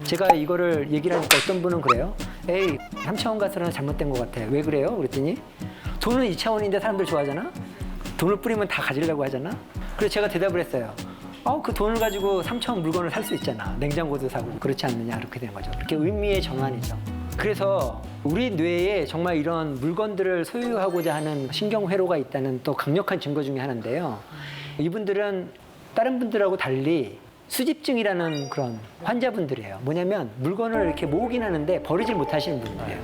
제가 이거를 얘기를 하니까 어떤 분은 그래요. 에이, 3차원 가스라는 잘못된 것 같아. 왜 그래요? 그랬더니 돈은 2차원인데 사람들 좋아하잖아? 돈을 뿌리면 다 가지려고 하잖아? 그래서 제가 대답을 했어요. 그 돈을 가지고 3차원 물건을 살 수 있잖아. 냉장고도 사고 그렇지 않느냐 이렇게 된 거죠. 그렇게 의미의 전환이죠. 그래서 우리 뇌에 정말 이런 물건들을 소유하고자 하는 신경회로가 있다는 또 강력한 증거 중에 하나인데요. 이분들은 다른 분들하고 달리 수집증이라는 그런 환자분들이에요. 뭐냐면 물건을 이렇게 모으긴 하는데 버리질 못하시는 분들이에요.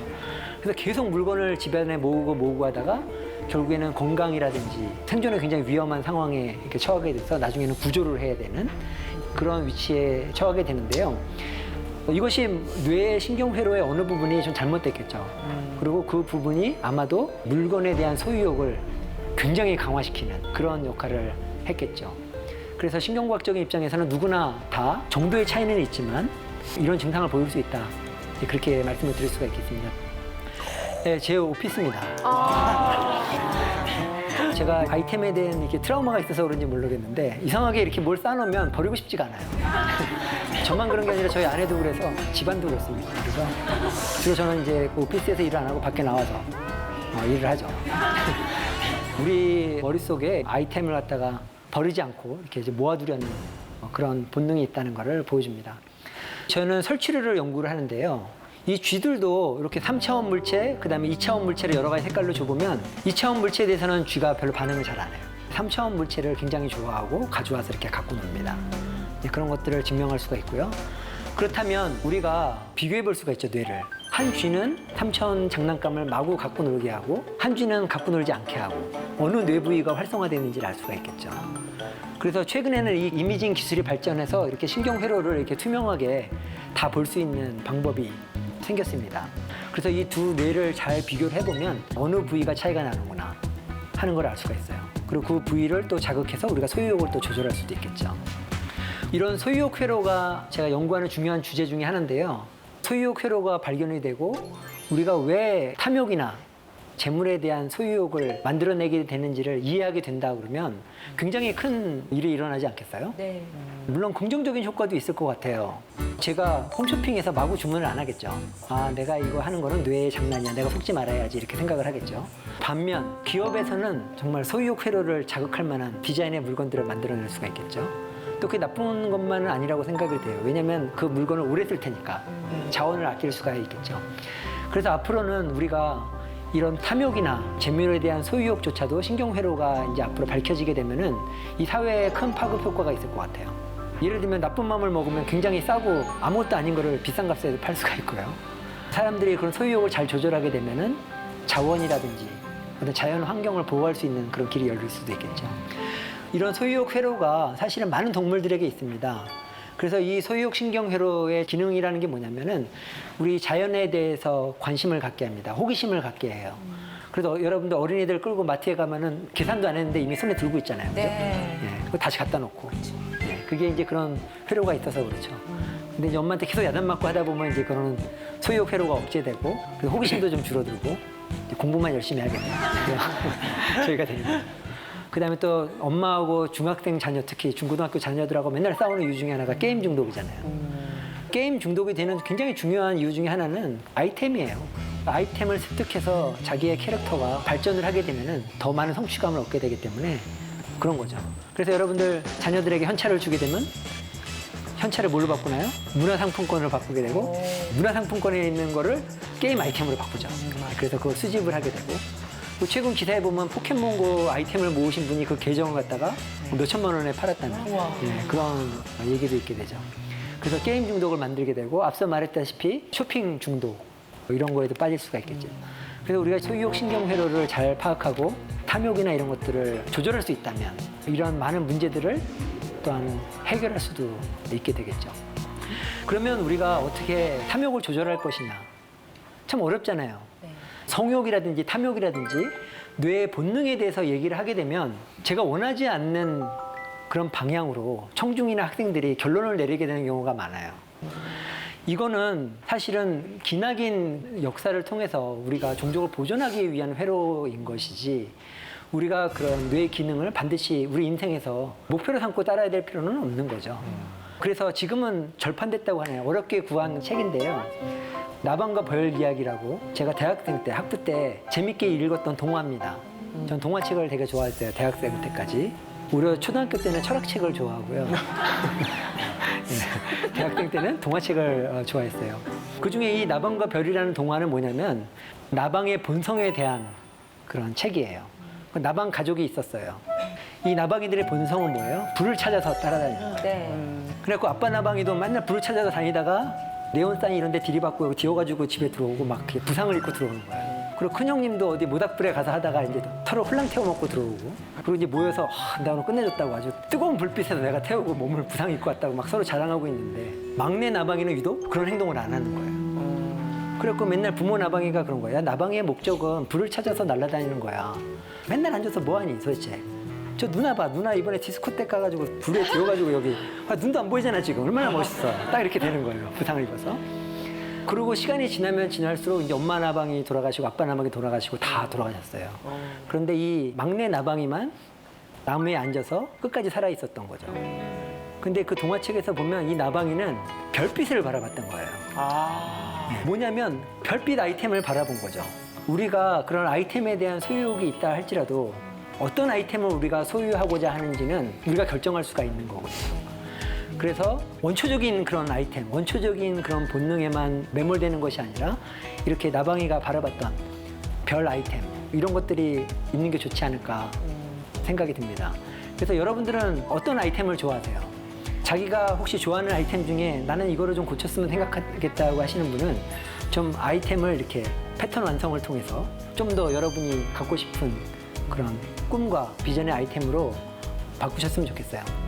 그래서 계속 물건을 집안에 모으고 하다가 결국에는 건강이라든지 생존에 굉장히 위험한 상황에 이렇게 처하게 돼서 나중에는 구조를 해야 되는 그런 위치에 처하게 되는데요. 이것이 뇌의 신경회로의 어느 부분이 좀 잘못됐겠죠. 그리고 그 부분이 아마도 물건에 대한 소유욕을 굉장히 강화시키는 그런 역할을 했겠죠. 그래서 신경과학적인 입장에서는 누구나 다 정도의 차이는 있지만 이런 증상을 보일 수 있다. 그렇게 말씀을 드릴 수가 있겠습니다. 네, 제 오피스입니다. 제가 아이템에 대한 이렇게 트라우마가 있어서 그런지 모르겠는데 이상하게 이렇게 뭘 쌓아놓으면 버리고 싶지가 않아요. 저만 그런 게 아니라 저희 아내도 그래서 집안도 그렇습니다. 그래서 주로 저는 이제 오피스에서 일을 안 하고 밖에 나와서 일을 하죠. 우리 머릿속에 아이템을 갖다가 버리지 않고 이렇게 이제 모아두려는 그런 본능이 있다는 것을 보여줍니다. 저는 설치류를 연구를 하는데요. 이 쥐들도 이렇게 3차원 물체, 그 다음에 2차원 물체를 여러 가지 색깔로 줘보면 2차원 물체에 대해서는 쥐가 별로 반응을 잘 안 해요. 3차원 물체를 굉장히 좋아하고 가져와서 이렇게 갖고 놉니다. 그런 것들을 증명할 수가 있고요. 그렇다면 우리가 비교해 볼 수가 있죠, 뇌를. 한 쥐는 3차원 장난감을 마구 갖고 놀게 하고 한 쥐는 갖고 놀지 않게 하고 어느 뇌 부위가 활성화되는지를 알 수가 있겠죠. 그래서 최근에는 이 이미징 기술이 발전해서 이렇게 신경회로를 이렇게 투명하게 다 볼 수 있는 방법이 생겼습니다. 그래서 이 두 뇌를 잘 비교를 해보면 어느 부위가 차이가 나는구나 하는 걸 알 수가 있어요. 그리고 그 부위를 또 자극해서 우리가 소유욕을 또 조절할 수도 있겠죠. 이런 소유욕 회로가 제가 연구하는 중요한 주제 중에 하나인데요. 소유욕 회로가 발견이 되고 우리가 왜 탐욕이나 재물에 대한 소유욕을 만들어내게 되는지를 이해하게 된다 그러면 굉장히 큰 일이 일어나지 않겠어요? 네. 물론 긍정적인 효과도 있을 것 같아요. 제가 홈쇼핑에서 마구 주문을 안 하겠죠. 내가 이거 하는 거는 뇌의 장난이야. 내가 속지 말아야지 이렇게 생각을 하겠죠. 반면 기업에서는 정말 소유욕 회로를 자극할 만한 디자인의 물건들을 만들어낼 수가 있겠죠. 또 그게 나쁜 것만은 아니라고 생각이 돼요. 왜냐하면 그 물건을 오래 쓸 테니까 자원을 아낄 수가 있겠죠. 그래서 앞으로는 우리가 이런 탐욕이나 재물에 대한 소유욕조차도 신경회로가 이제 앞으로 밝혀지게 되면은 이 사회에 큰 파급 효과가 있을 것 같아요. 예를 들면 나쁜 마음을 먹으면 굉장히 싸고 아무것도 아닌 거를 비싼 값에 팔 수가 있고요. 사람들이 그런 소유욕을 잘 조절하게 되면은 자원이라든지 어떤 자연 환경을 보호할 수 있는 그런 길이 열릴 수도 있겠죠. 이런 소유욕 회로가 사실은 많은 동물들에게 있습니다. 그래서 이 소유욕 신경회로의 기능이라는 게 뭐냐면은 우리 자연에 대해서 관심을 갖게 합니다. 호기심을 갖게 해요. 그래서 여러분들 어린이들 끌고 마트에 가면은 계산도 안 했는데 이미 손에 들고 있잖아요. 그죠? 네. 예, 그거 다시 갖다 놓고. 예, 그게 이제 그런 회로가 있어서 그렇죠. 근데 이제 엄마한테 계속 야단 맞고 하다 보면 이제 그런 소유욕 회로가 억제되고 그리고 호기심도 좀 줄어들고 이제 공부만 열심히 하겠네요. 저희가 됩니다. 그 다음에 또 엄마하고 중학생 자녀, 특히 중고등학교 자녀들하고 맨날 싸우는 이유 중에 하나가 게임 중독이잖아요. 게임 중독이 되는 굉장히 중요한 이유 중에 하나는 아이템이에요. 아이템을 습득해서 자기의 캐릭터가 발전을 하게 되면은 더 많은 성취감을 얻게 되기 때문에 그런 거죠. 그래서 여러분들 자녀들에게 현찰을 주게 되면 현찰을 뭘로 바꾸나요? 문화상품권으로 바꾸게 되고 문화상품권에 있는 거를 게임 아이템으로 바꾸죠. 그래서 그걸 수집을 하게 되고 최근 기사에 보면 포켓몬고 아이템을 모으신 분이 그 계정을 갖다가 몇 천만 원에 팔았다는 그런 얘기도 있게 되죠. 그래서 게임 중독을 만들게 되고 앞서 말했다시피 쇼핑 중독 이런 거에도 빠질 수가 있겠죠. 그래서 우리가 소유욕 신경회로를 잘 파악하고 탐욕이나 이런 것들을 조절할 수 있다면 이런 많은 문제들을 또한 해결할 수도 있게 되겠죠. 그러면 우리가 어떻게 탐욕을 조절할 것이냐 참 어렵잖아요. 성욕이라든지 탐욕이라든지 뇌의 본능에 대해서 얘기를 하게 되면 제가 원하지 않는 그런 방향으로 청중이나 학생들이 결론을 내리게 되는 경우가 많아요. 이거는 사실은 기나긴 역사를 통해서 우리가 종족을 보존하기 위한 회로인 것이지 우리가 그런 뇌의 기능을 반드시 우리 인생에서 목표로 삼고 따라야 될 필요는 없는 거죠. 그래서 지금은 절판됐다고 하네요. 어렵게 구한 책인데요. 나방과 벌 이야기라고 제가 대학생 때 학부 때 재밌게 읽었던 동화입니다. 전 동화책을 되게 좋아했어요. 대학생 때까지. 오히려 초등학교 때는 철학책을 좋아하고요. 네, 대학생 때는 동화책을 좋아했어요. 그중에 이 나방과 별이라는 동화는 뭐냐면 나방의 본성에 대한 그런 책이에요. 나방 가족이 있었어요. 이 나방이들의 본성은 뭐예요? 불을 찾아서 따라다니는 거예요. 네. 그래갖고 아빠 나방이도 맨날 불을 찾아서 다니다가 네온사인 이런 데 들이받고 뒤어가지고 집에 들어오고 막 이렇게 부상을 입고 들어오는 거예요. 그리고 큰형님도 어디 모닥불에 가서 하다가 이제 털을 홀랑 태워 먹고 들어오고, 그리고 이제 모여서 나 오늘 끝내줬다고 아주 뜨거운 불빛에서 내가 태우고 몸을 부상 입고 왔다고 막 서로 자랑하고 있는데, 막내 나방이는 유독 그런 행동을 안 하는 거예요. 그래갖고 맨날 부모 나방이가 그런 거야. 나방이의 목적은 불을 찾아서 날아다니는 거야. 맨날 앉아서 뭐하니 도대체. 저 누나 봐. 누나 이번에 디스코텍 가가지고 불에 지워가지고 여기 눈도 안 보이잖아 지금. 얼마나 멋있어. 딱 이렇게 되는 거예요. 부상을 입어서. 그리고 시간이 지나면 지날수록 이제 엄마 나방이 돌아가시고 아빠 나방이 돌아가시고 다 돌아가셨어요. 그런데 이 막내 나방이만 나무에 앉아서 끝까지 살아 있었던 거죠. 근데 그 동화책에서 보면 이 나방이는 별빛을 바라봤던 거예요. 뭐냐면 별빛 아이템을 바라본 거죠. 우리가 그런 아이템에 대한 소유욕이 있다 할지라도 어떤 아이템을 우리가 소유하고자 하는지는 우리가 결정할 수가 있는 거거든요. 그래서 원초적인 그런 아이템, 원초적인 그런 본능에만 매몰되는 것이 아니라 이렇게 나방이가 바라봤던 별 아이템, 이런 것들이 있는 게 좋지 않을까 생각이 듭니다. 그래서 여러분들은 어떤 아이템을 좋아하세요? 자기가 혹시 좋아하는 아이템 중에 나는 이거를 좀 고쳤으면 생각하겠다고 하시는 분은 좀 아이템을 이렇게 패턴 완성을 통해서 좀 더 여러분이 갖고 싶은 그런 꿈과 비전의 아이템으로 바꾸셨으면 좋겠어요.